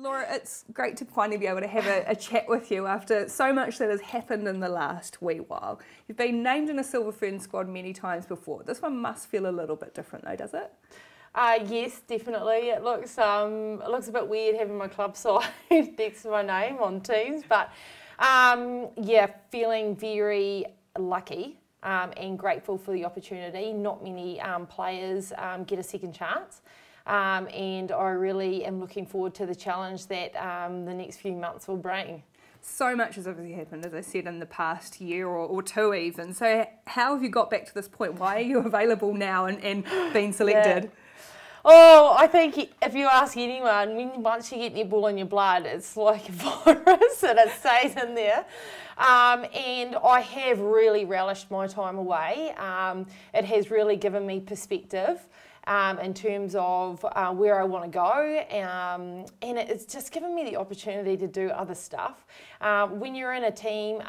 Laura, it's great to finally be able to have a chat with you after so much that has happened in the last wee while. You've been named in a Silver Ferns squad many times before. This one must feel a little bit different though, does it? Yes, definitely. It looks a bit weird having my club side next to my name on teams, but yeah, feeling very lucky and grateful for the opportunity. Not many players get a second chance. And I really am looking forward to the challenge that the next few months will bring. So much has obviously happened, as I said, in the past year or two even. So how have you got back to this point? Why are you available now and being selected? Yeah. Oh, I think if you ask anyone, once you get netball in your blood, it's like a virus and it stays in there. And I have really relished my time away. It has really given me perspective. In terms of where I want to go, and it's just given me the opportunity to do other stuff. When you're in a team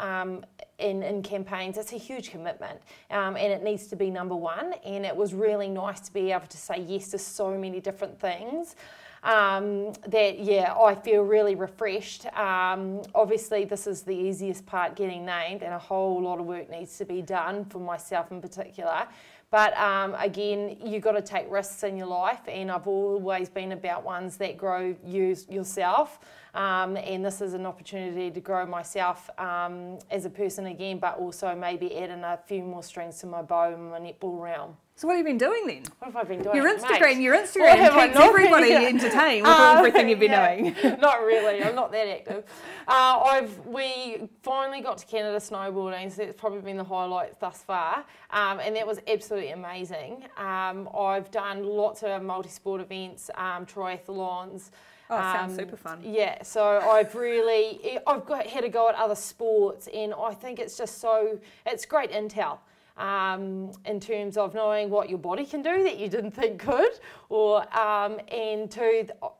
in campaigns, it's a huge commitment, and it needs to be number one, and it was really nice to be able to say yes to so many different things. That, yeah, I feel really refreshed. Obviously, this is the easiest part, getting named, and a whole lot of work needs to be done for myself in particular. But again, you've got to take risks in your life, and I've always been about ones that grow you yourself. And this is an opportunity to grow myself as a person again, but also maybe add in a few more strings to my bow in my netball realm. So what have you been doing then? What have I been doing? Your Instagram keeps everybody entertained with everything you've been doing. Not really, I'm not that active. We finally got to Canada snowboarding, so that's probably been the highlight thus far, and that was absolutely amazing. I've done lots of multi-sport events, triathlons. Oh, sounds super fun. Yeah, so I've had to go at other sports, and I think it's just it's great intel. In terms of knowing what your body can do that you didn't think could, or and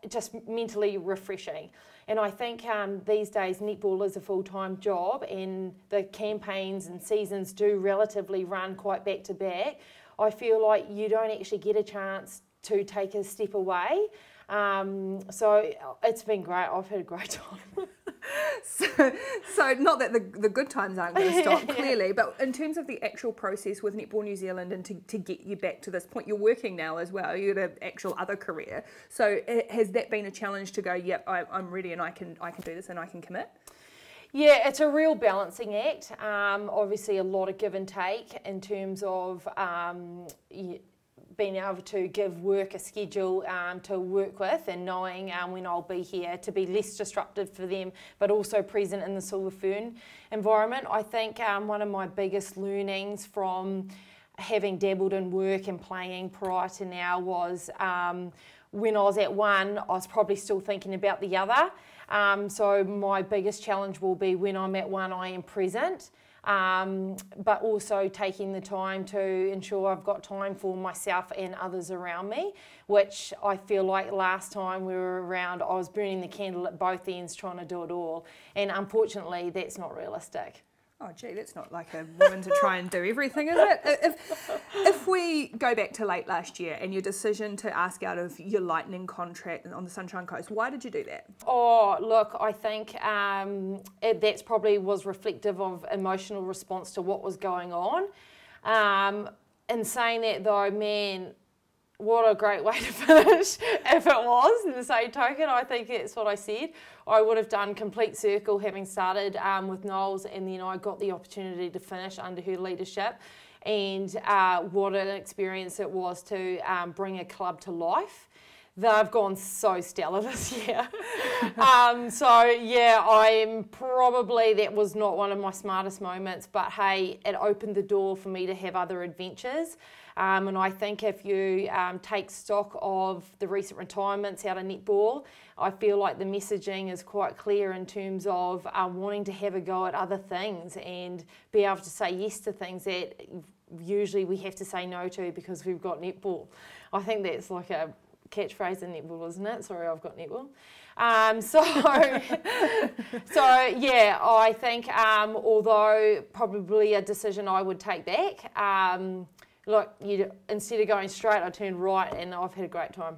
just mentally refreshing. And I think these days netball is a full-time job, and the campaigns and seasons do relatively run quite back to back. I feel like you don't actually get a chance to take a step away. So it's been great. I've had a great time. So not that the good times aren't going to stop, clearly, but in terms of the actual process with Netball New Zealand and to get you back to this point, you're working now as well, you've got an actual other career. So has that been a challenge to go, yep, I'm ready and I can do this and I can commit? Yeah, it's a real balancing act. Obviously a lot of give and take in terms of being able to give work a schedule to work with, and knowing when I'll be here to be less disruptive for them, but also present in the Silver Fern environment. I think one of my biggest learnings from having dabbled in work and playing prior to now was when I was at one, I was probably still thinking about the other. So my biggest challenge will be when I'm at one, I am present. But also taking the time to ensure I've got time for myself and others around me, which I feel like last time we were around, I was burning the candle at both ends trying to do it all. And unfortunately, that's not realistic. Oh gee, that's not like a woman to try and do everything, is it? If we go back to late last year and your decision to ask out of your Lightning contract on the Sunshine Coast, why did you do that? Oh, look, I think that's probably was reflective of emotional response to what was going on. In saying that though, man, what a great way to finish if it was. In the same token, I think that's what I said. I would have done complete circle having started with Knowles, and then I got the opportunity to finish under her leadership. And what an experience it was to bring a club to life. They've gone so stellar this year. So yeah, that was not one of my smartest moments, but hey, it opened the door for me to have other adventures. And I think if you take stock of the recent retirements out of netball, I feel like the messaging is quite clear in terms of wanting to have a go at other things and be able to say yes to things that usually we have to say no to because we've got netball. I think that's like a catchphrase in netball, isn't it? Sorry, I've got netball. So yeah, I think although probably a decision I would take back, look, instead of going straight, I turned right and I've had a great time.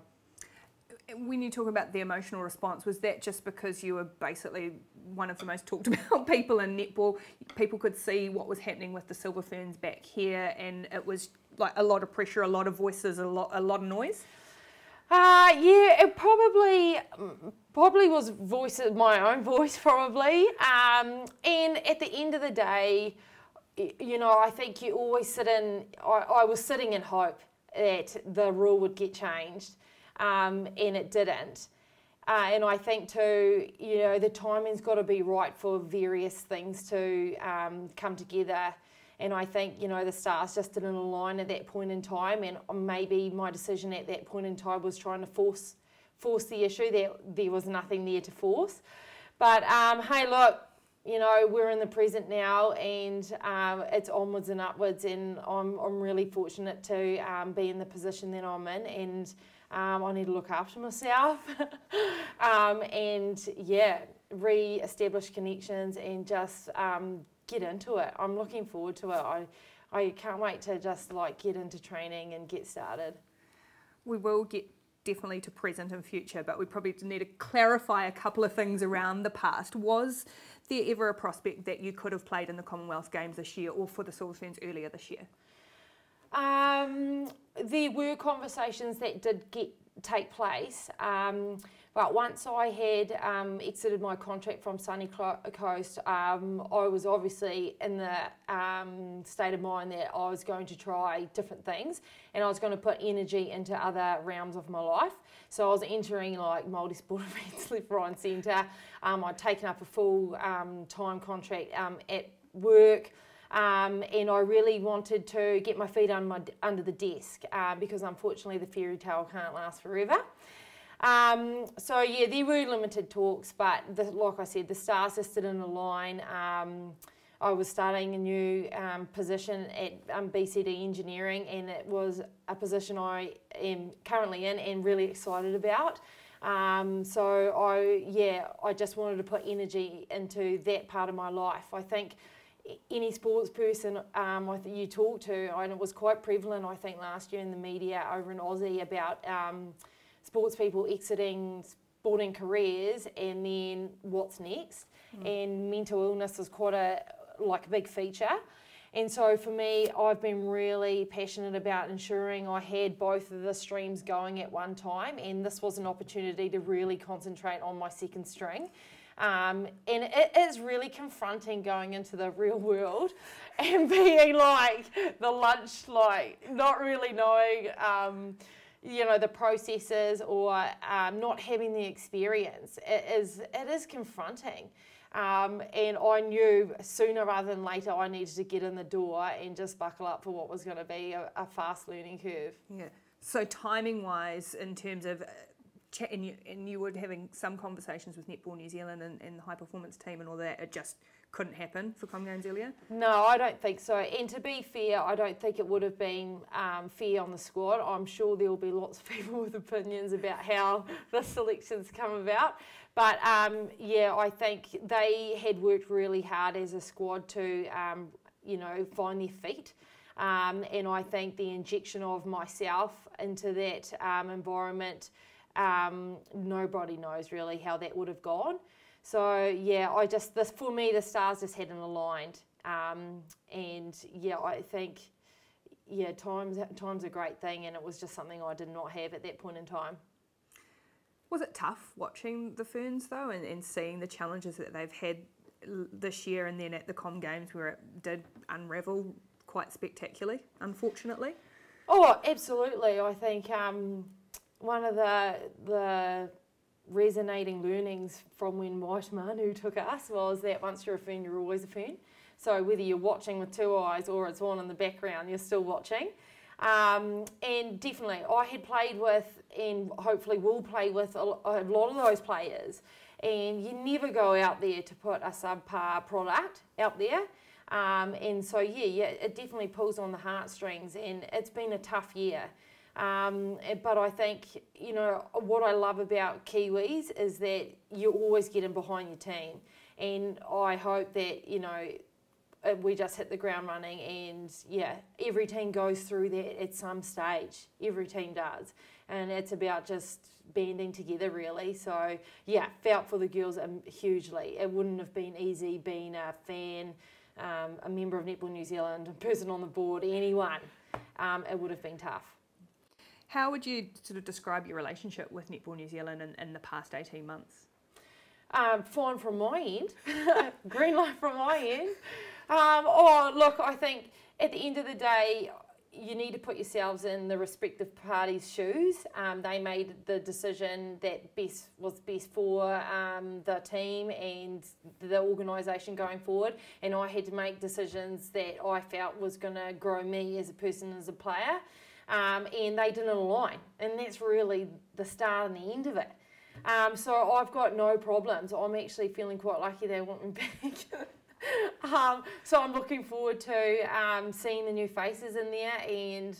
When you talk about the emotional response, was that just because you were basically one of the most talked about people in netball? People could see what was happening with the Silver Ferns back here, and it was like a lot of pressure, a lot of voices, a lot of noise? Yeah, it probably was my own voice probably. And at the end of the day, you know, I think you always I was sitting in hope that the rule would get changed, and it didn't. And I think too, you know, the timing's got to be right for various things to come together. And I think, you know, the stars just didn't align at that point in time, and maybe my decision at that point in time was trying to force the issue. There was nothing there to force. But hey, look, you know, we're in the present now, and it's onwards and upwards, and I'm really fortunate to be in the position that I'm in, and I need to look after myself, and yeah, re-establish connections and just get into it. I'm looking forward to it. I can't wait to just like get into training and get started. We will get definitely to present and future, but we probably need to clarify a couple of things around the past. Was there ever a prospect that you could have played in the Commonwealth Games this year or for the Silver Ferns earlier this year? There were conversations that did take place, but once I had exited my contract from Sunny Coast, I was obviously in the state of mind that I was going to try different things, and I was going to put energy into other realms of my life. So I was entering like multi-sport events left, right and centre. I'd taken up a full time contract at work. And I really wanted to get my feet under the desk because unfortunately the fairy tale can't last forever. So yeah, there were limited talks, but like I said, the stars just didn't align. I was starting a new position at BCD Engineering, and it was a position I am currently in and really excited about. So I just wanted to put energy into that part of my life. I think any sports person you talk to, and it was quite prevalent, I think, last year in the media over in Aussie about sports people exiting sporting careers and then what's next. And mental illness is quite a big feature. And so for me, I've been really passionate about ensuring I had both of the streams going at one time, and this was an opportunity to really concentrate on my second string. And it is really confronting going into the real world and being like the lunch, like not really knowing, you know, the processes or not having the experience. It is confronting. And I knew sooner rather than later I needed to get in the door and just buckle up for what was going to be a fast learning curve. Yeah. So timing wise, in terms of and you were having some conversations with Netball New Zealand and the high performance team and all that, it just couldn't happen for Com Games earlier? No, I don't think so. And to be fair, I don't think it would have been fair on the squad. I'm sure there will be lots of people with opinions about how the selections come about. But yeah, I think they had worked really hard as a squad to, you know, find their feet. And I think the injection of myself into that environment, nobody knows really how that would have gone. So yeah, for me, the stars just hadn't aligned. And yeah, I think, yeah, time's a great thing, and it was just something I did not have at that point in time. Was it tough watching the Ferns though, and seeing the challenges that they've had this year, and then at the Com Games where it did unravel quite spectacularly, unfortunately? Oh, absolutely. I think one of the resonating learnings from when White Manu took us was that once you're a Fern, you're always a Fern. So whether you're watching with two eyes or it's on in the background, you're still watching. And definitely, I had played with, and hopefully will play with, a lot of those players. And you never go out there to put a subpar product out there. And so, yeah, it definitely pulls on the heartstrings, and it's been a tough year. But I think, you know, what I love about Kiwis is that you're always getting behind your team. And I hope that, you know, we just hit the ground running, and yeah, every team goes through that at some stage. Every team does. and it's about just banding together really. So yeah, felt for the girls hugely. It wouldn't have been easy being a fan, a member of Netball New Zealand, a person on the board, anyone. It would have been tough. How would you sort of describe your relationship with Netball New Zealand in the past 18 months? Fine from my end. Green light from my end. Oh, look, I think at the end of the day, you need to put yourselves in the respective parties' shoes. They made the decision that was best for the team and the organisation going forward, and I had to make decisions that I felt was going to grow me as a person, as a player, and they didn't align, and that's really the start and the end of it. So I've got no problems. I'm actually feeling quite lucky they want me back. So I'm looking forward to seeing the new faces in there and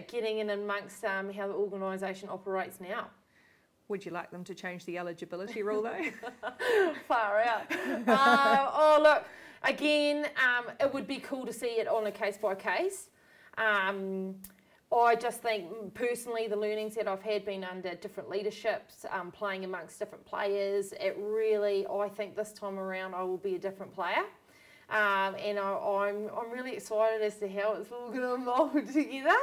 getting in amongst how the organisation operates now. Would you like them to change the eligibility rule though? Far out. Oh look, again, it would be cool to see it on a case by case. I just think personally the learnings that I've had been under different leaderships, playing amongst different players, it really, I think this time around I will be a different player. And I'm really excited as to how it's all going to evolve together.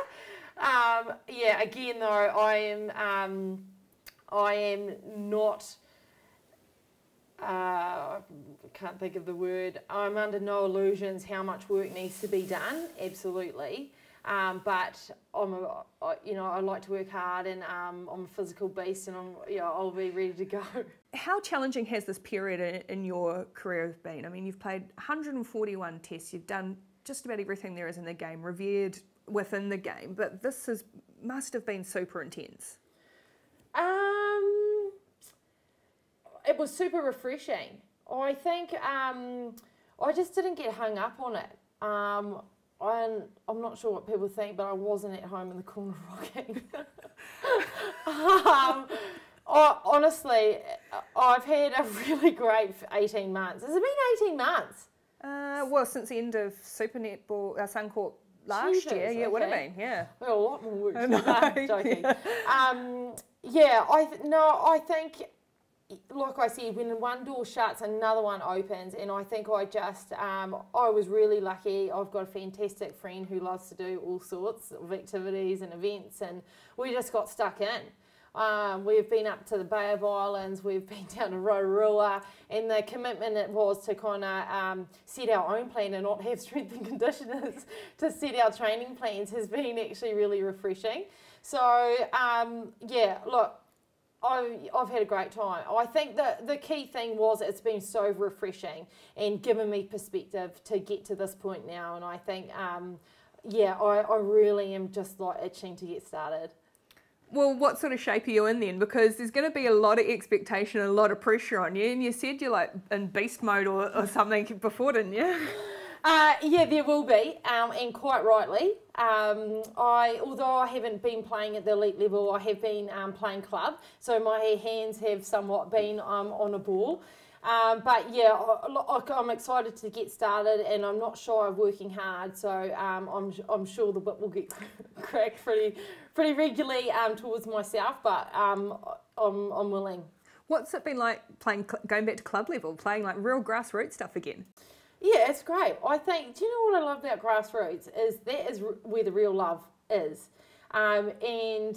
Again though, I am not, I can't think of the word, I'm under no illusions how much work needs to be done, absolutely. But I like to work hard, and I'm a physical beast, and I'll be ready to go. How challenging has this period in your career been? I mean, you've played 141 tests, you've done just about everything there is in the game, revered within the game, but this must have been super intense. It was super refreshing. I think I just didn't get hung up on it. I'm not sure what people think, but I wasn't at home in the corner rocking. Honestly, I've had a really great 18 months. Has it been 18 months? Well, since the end of Super Netball, Suncorp last year, yeah, it would have been, yeah. We've got a lot more work to do. Joking. I think, like I said, when one door shuts, another one opens, and I think I was really lucky. I've got a fantastic friend who loves to do all sorts of activities and events, and we just got stuck in. We've been up to the Bay of Islands, we've been down to Rotorua, and the commitment it was to kind of set our own plan and not have strength and conditioners to set our training plans has been actually really refreshing. So, look, I've had a great time. I think that the key thing was it's been so refreshing and given me perspective to get to this point now. And I think, I really am just like itching to get started. Well, what sort of shape are you in then? Because there's going to be a lot of expectation and a lot of pressure on you. And you said you're like in beast mode or something before, didn't you? There will be, and quite rightly. Although I haven't been playing at the elite level, I have been playing club, so my hands have somewhat been on a ball. I'm excited to get started, and I'm not shy of working hard. So I'm sure the whip will get cracked pretty regularly towards myself, but I'm willing. What's it been like going back to club level, playing like real grassroots stuff again? Yeah, it's great. I think, do you know what I love about grassroots is that is where the real love is. And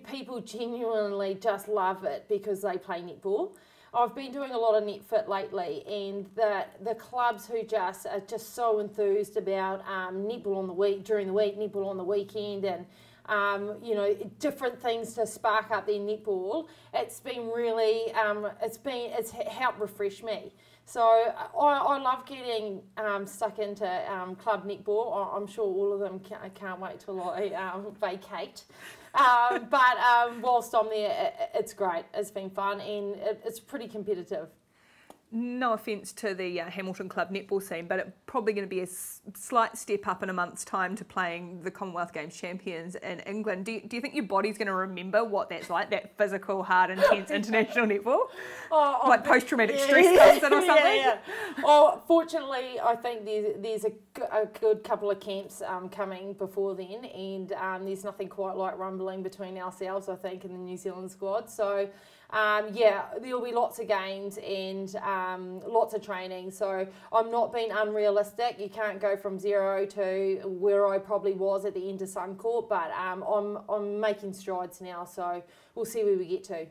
people genuinely just love it because they play netball. I've been doing a lot of NetFit lately, and the clubs who are just so enthused about netball on the week, during the week, netball on the weekend, and different things to spark up their netball. It's been really, it's helped refresh me. So I love getting stuck into club netball. I'm sure all of them can't wait till I vacate. But whilst I'm there, it's great. It's been fun, and it's pretty competitive. No offence to the Hamilton Club netball scene, but it's probably going to be a slight step up in a month's time to playing the Commonwealth Games champions in England. Do you think your body's going to remember what that's like, that physical, hard, intense international netball? Like post-traumatic stress comes in or something? Yeah. Fortunately, I think there's a a good couple of camps coming before then, and there's nothing quite like rumbling between ourselves, I think, in the New Zealand squad. So, there'll be lots of games and lots of training. So I'm not being unrealistic. You can't go from 0 to where I probably was at the end of Suncorp, but I'm making strides now. So we'll see where we get to.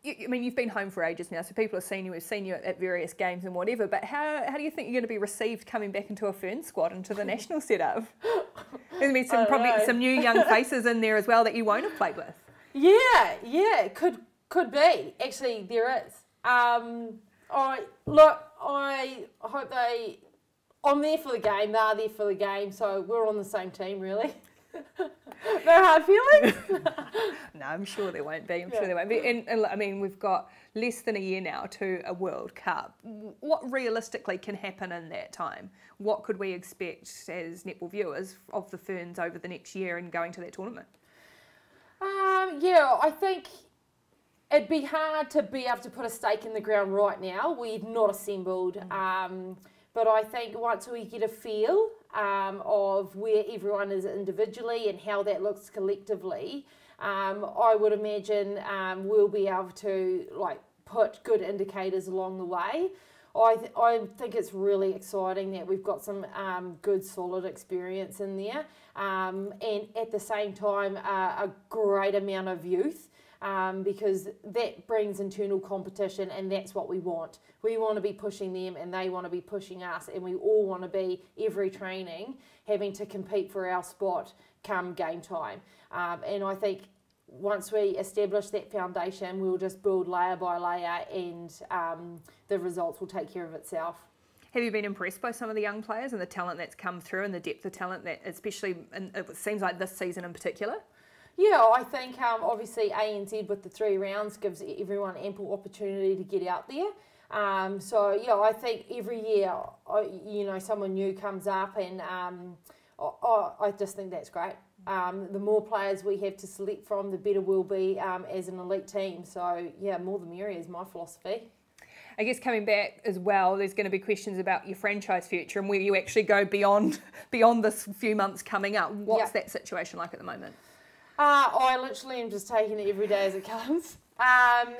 I mean, you've been home for ages now, so people have seen you, we've seen you at various games and whatever, but how do you think you're going to be received coming back into a Ferns squad, into the national setup? There's going to be probably some new young faces in there as well that you won't have played with. Yeah, could be. Actually, there is. I hope I'm there for the game, they're there for the game, so we're on the same team, really. No hard feelings? No, I'm sure there won't be. Sure there won't be. And I mean, we've got less than a year now to a World Cup. What realistically can happen in that time? What could we expect as netball viewers of the Ferns over the next year and going to that tournament? I think it'd be hard to be able to put a stake in the ground right now. We've not assembled. But I think once we get a feel of where everyone is individually and how that looks collectively, I would imagine we'll be able to put good indicators along the way. I think it's really exciting that we've got some good solid experience in there, and at the same time a great amount of youth. Because that brings internal competition, and that's what we want. We want to be pushing them and they want to be pushing us, and we all want to be, every training, having to compete for our spot come game time. And I think once we establish that foundation, we'll just build layer by layer, and the results will take care of itself. Have you been impressed by some of the young players and the talent that's come through and the depth of talent that, especially, it seems like this season in particular? Yeah, I think obviously ANZ with the 3 rounds gives everyone ample opportunity to get out there. I think every year, someone new comes up, and I just think that's great. The more players we have to select from, the better we'll be as an elite team. So, more the merrier is my philosophy. I guess coming back as well, there's going to be questions about your franchise future and where you actually go beyond this few months coming up. What's that situation like at the moment? I literally am just taking it every day as it comes. And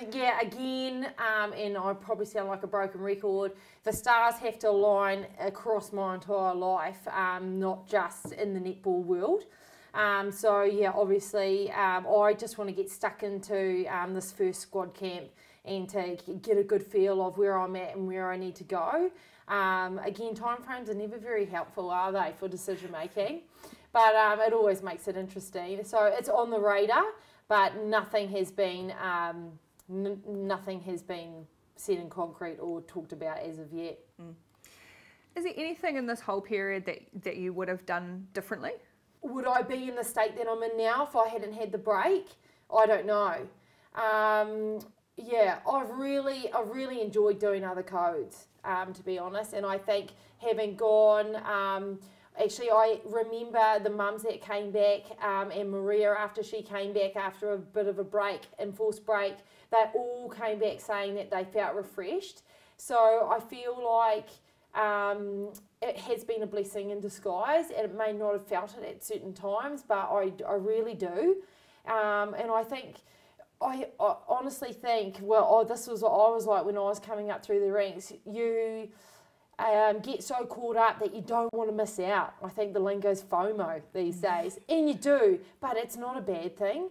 I probably sound like a broken record, the stars have to align across my entire life, not just in the netball world. Obviously, I just want to get stuck into this first squad camp and to get a good feel of where I'm at and where I need to go. Timeframes are never very helpful, are they, for decision making? But it always makes it interesting. So it's on the radar, but nothing has been set in concrete or talked about as of yet. Is there anything in this whole period that you would have done differently? Would I be in the state that I'm in now if I hadn't had the break? I don't know. I've really enjoyed doing other codes, to be honest. And I think having gone... Actually, I remember the mums that came back, and Maria, after she came back after a bit of a break, enforced break, they all came back saying that they felt refreshed. So I feel like it has been a blessing in disguise, and it may not have felt it at certain times, but I really do. And I think, I honestly think, this was what I was like when I was coming up through the ranks. You... get so caught up that you don't want to miss out. I think the lingo's FOMO these days, and you do, but it's not a bad thing.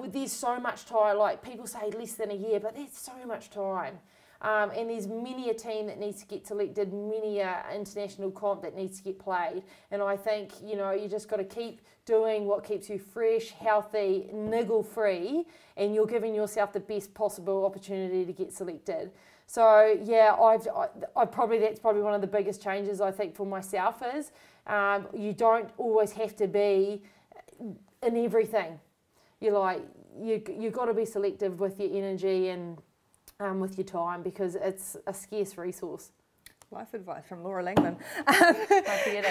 There's so much time, like people say less than a year, but there's so much time. And there's many a team that needs to get selected, many a international comp that needs to get played. And I think, you just got to keep doing what keeps you fresh, healthy, niggle-free, and you're giving yourself the best possible opportunity to get selected. So that's probably one of the biggest changes I think for myself is you don't always have to be in everything. You got to be selective with your energy and with your time, because it's a scarce resource. Life advice from Laura Langman. I forget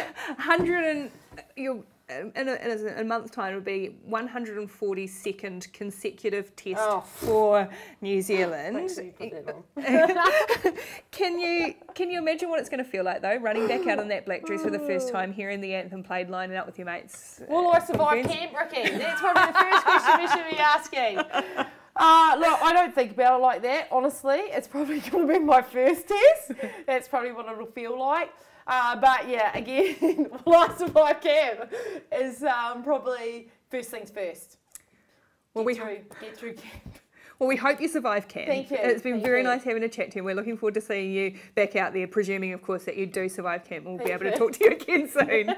it. in a month's time, it'll be 142nd consecutive test for New Zealand. Thanks for putting that on. Can you imagine what it's going to feel like though, running back out on that black dress for the first time, hearing the anthem played, lining up with your mates? Will I survive camp, Ricky? That's probably the first question we should be asking. Look, I don't think about it like that, honestly. It's probably going to be my first test. That's probably what it'll feel like. But yeah, again, will I survive camp is probably first things first. Get through camp. Well, we hope you survive camp. Thank you. It's been very nice having a chat to you. We're looking forward to seeing you back out there, presuming, of course, that you do survive camp. We'll be able to talk to you again soon.